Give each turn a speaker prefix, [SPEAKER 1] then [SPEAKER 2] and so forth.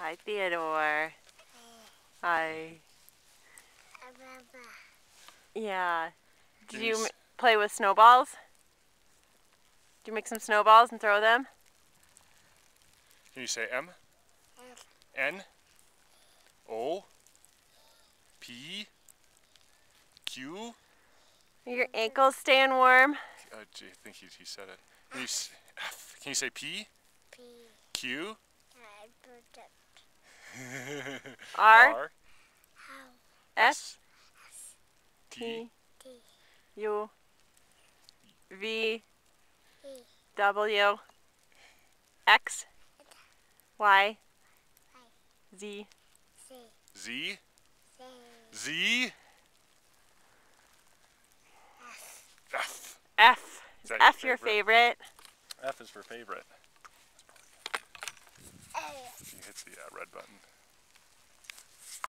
[SPEAKER 1] Hi, Theodore. Hi. Yeah. Did you play with snowballs? Did you make some snowballs and throw them?
[SPEAKER 2] Can you say M? N? O? P? Q?
[SPEAKER 1] Are your ankles staying warm?
[SPEAKER 2] Gee, I think he said it. Can you say P?
[SPEAKER 3] P.
[SPEAKER 2] Q?
[SPEAKER 1] R? S?
[SPEAKER 2] T?
[SPEAKER 1] T? U? V? W? X? Y? Z?
[SPEAKER 2] Z? Z? F.
[SPEAKER 1] F.
[SPEAKER 2] Is that
[SPEAKER 1] F your favorite?
[SPEAKER 2] F is for favorite. She hits the red button.